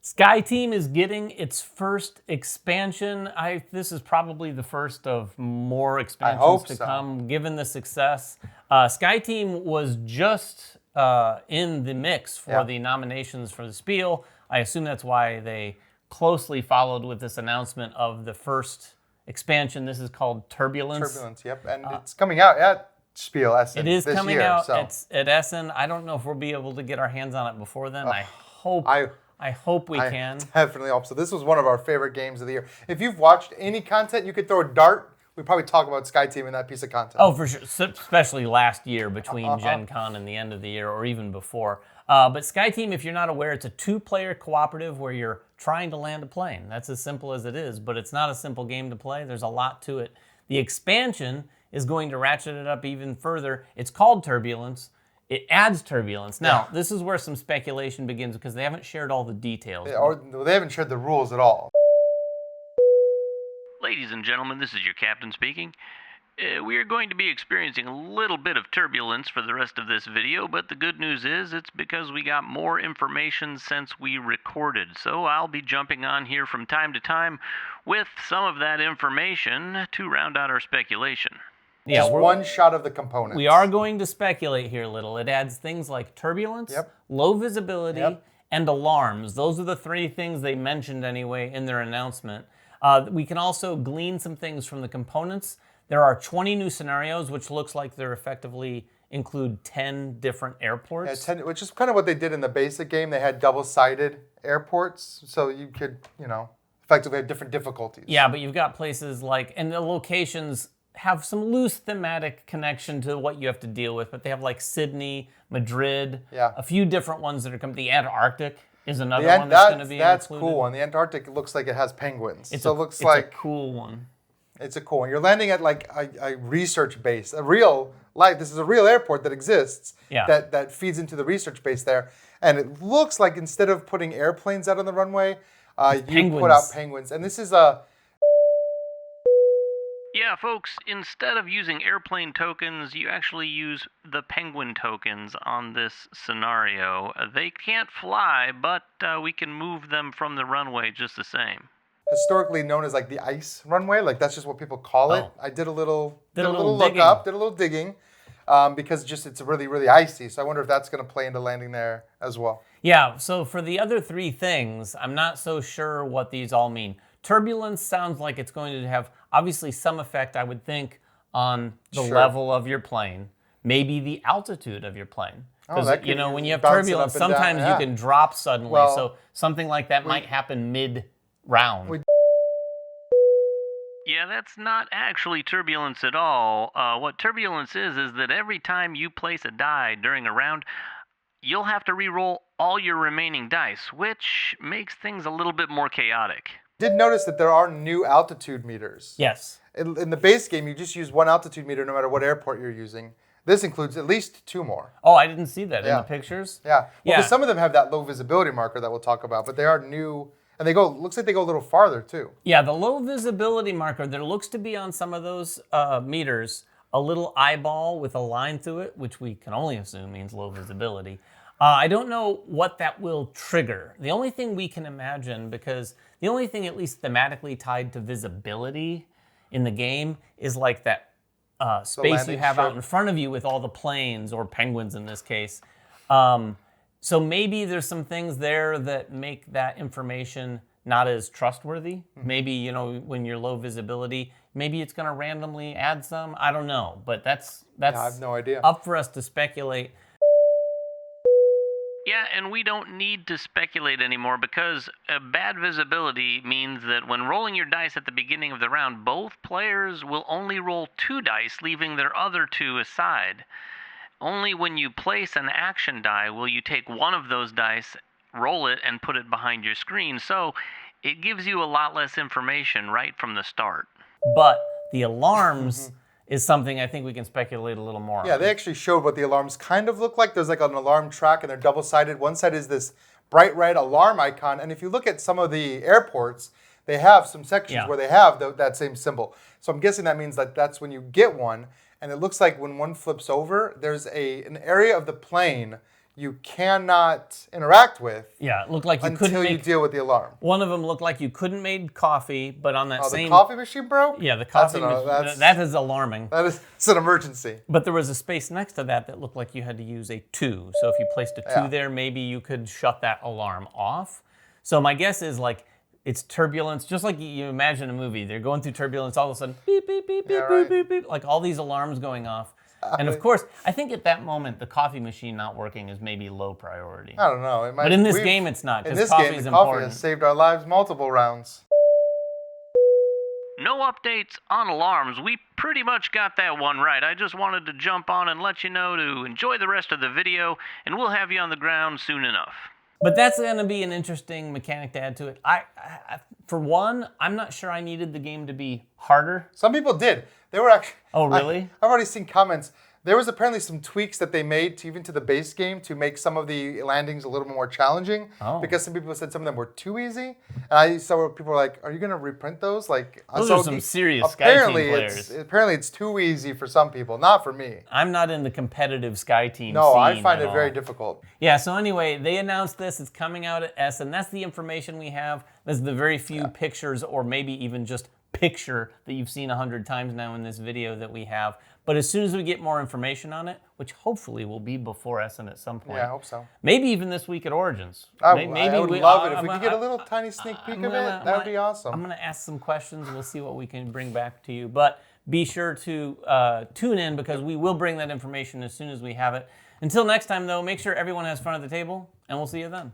Sky Team is getting its first expansion. This is probably the first of more expansions to come, given the success. Sky Team was just in the mix for the nominations for the Spiel. I assume that's why they closely followed with this announcement of the first expansion. This is called Turbulence. Turbulence, yep. And it's coming out at Spiel Essen It is this coming year, out at Essen. I don't know if we'll be able to get our hands on it before then. I hope we can. Definitely hope so. This was one of our favorite games of the year. If you've watched any content, you could throw a dart. We probably talk about Sky Team in that piece of content. Oh, for sure. Especially last year between Gen Con and the end of the year, or even before. But Sky Team, if you're not aware, it's a 2-player cooperative where you're trying to land a plane. That's as simple as it is, but it's not a simple game to play. There's a lot to it. The expansion is going to ratchet it up even further. It's called Turbulence. It adds turbulence. Now, this is where some speculation begins because they haven't shared all the details. They haven't shared the rules at all. Ladies and gentlemen, this is your captain speaking. We are going to be experiencing a little bit of turbulence for the rest of this video, but the good news is it's because we got more information since we recorded. So I'll be jumping on here from time to time with some of that information to round out our speculation. Yeah, just one shot of the components. We are going to speculate here a little. It adds things like turbulence, low visibility, and alarms. Those are the 3 things they mentioned anyway in their announcement. We can also glean some things from the components. There are 20 new scenarios, which looks like they're effectively include 10 different airports. Yeah, 10, which is kind of what they did in the basic game. They had double-sided airports, so you could, effectively have different difficulties. Yeah, but you've got places like, and the locations have some loose thematic connection to what you have to deal with, but they have like Sydney, Madrid, a few different ones that are coming. The Antarctic is another one that's going to be That's included. Cool one. The Antarctic looks like it has penguins. It's a cool one. It's a cool one. You're landing at like a research base, this is a real airport that exists that feeds into the research base there. And it looks like instead of putting airplanes out on the runway, you put out penguins. And this is a... Yeah, folks, instead of using airplane tokens, you actually use the penguin tokens on this scenario. They can't fly, but we can move them from the runway just the same. Historically known as like the ice runway, like that's just what people call it. I did a little digging, because it's really, really icy. So I wonder if that's going to play into landing there as well. Yeah, so for the other 3 things, I'm not so sure what these all mean. Turbulence sounds like it's going to have, obviously, some effect, I would think, on the level of your plane. Maybe the altitude of your plane. Because, when you have turbulence, sometimes you can drop suddenly. So something like that might happen mid-round. Yeah, that's not actually turbulence at all. What turbulence is that every time you place a die during a round, you'll have to re-roll all your remaining dice, which makes things a little bit more chaotic. Did notice that there are new altitude meters. Yes. In the base game, you just use 1 altitude meter no matter what airport you're using. This includes at least 2 more. Oh, I didn't see that in the pictures. Yeah. Well, some of them have that low visibility marker that we'll talk about, but they are new, and looks like they go a little farther too. Yeah, the low visibility marker, there looks to be on some of those meters a little eyeball with a line through it, which we can only assume means low visibility. I don't know what that will trigger. The only thing we can imagine, because the only thing at least thematically tied to visibility in the game is like that space you have out in front of you with all the planes, or penguins in this case. So maybe there's some things there that make that information not as trustworthy. Maybe, when you're low visibility, maybe it's going to randomly add some. I don't know, but that's I have no idea. Up for us to speculate. Yeah, and we don't need to speculate anymore because bad visibility means that when rolling your dice at the beginning of the round, both players will only roll 2 dice, leaving their other 2 aside. Only when you place an action die will you take one of those dice, roll it, and put it behind your screen. So it gives you a lot less information right from the start. But the alarms is something I think we can speculate a little more on. Yeah, they actually showed what the alarms kind of look like. There's like an alarm track, and they're double-sided. One side is this bright red alarm icon, and if you look at some of the airports, they have some sections where they have that same symbol. So I'm guessing that means that that's when you get one, and it looks like when one flips over, there's an area of the plane you cannot interact with. Yeah, it looked like you couldn't until you deal with the alarm. One of them looked like you couldn't make coffee, but on that same... the coffee machine broke? Yeah, the coffee machine. That is alarming. It's an emergency. But there was a space next to that looked like you had to use a 2. So if you placed a 2 there, maybe you could shut that alarm off. So my guess is like it's turbulence, just like you imagine a movie. They're going through turbulence, all of a sudden, beep, beep, beep, beep, beep, beep, beep, like all these alarms going off. And of course, I think at that moment, the coffee machine not working is maybe low priority. I don't know. But in this game, it's not, because coffee is important. Coffee has saved our lives multiple rounds. No updates on alarms. We pretty much got that one right. I just wanted to jump on and let you know to enjoy the rest of the video, and we'll have you on the ground soon enough. But that's going to be an interesting mechanic to add to it. I, for one, I'm not sure I needed the game to be harder. Some people did. They were actually... Oh, really? I've already seen comments. There was apparently some tweaks that they made even to the base game to make some of the landings a little more challenging. Oh. Because some people said some of them were too easy. And I saw where people were like, are you going to reprint those? Like, those are some serious Sky Team players. Apparently it's too easy for some people, not for me. I'm not in the competitive Sky Team No, scene I find it very difficult. Yeah, so anyway, they announced this. It's coming out at Essen. That's the information we have. There's the very few pictures, or maybe even just picture that you've seen 100 times now in this video that we have. But as soon as we get more information on it, which hopefully will be before Essen at some point. Yeah, I hope so. Maybe even this week at Origins. I would love it. If we could get a little tiny sneak peek of it, that would be awesome. I'm going to ask some questions. We'll see what we can bring back to you. But be sure to tune in, because we will bring that information as soon as we have it. Until next time, though, make sure everyone has fun at the table, and we'll see you then.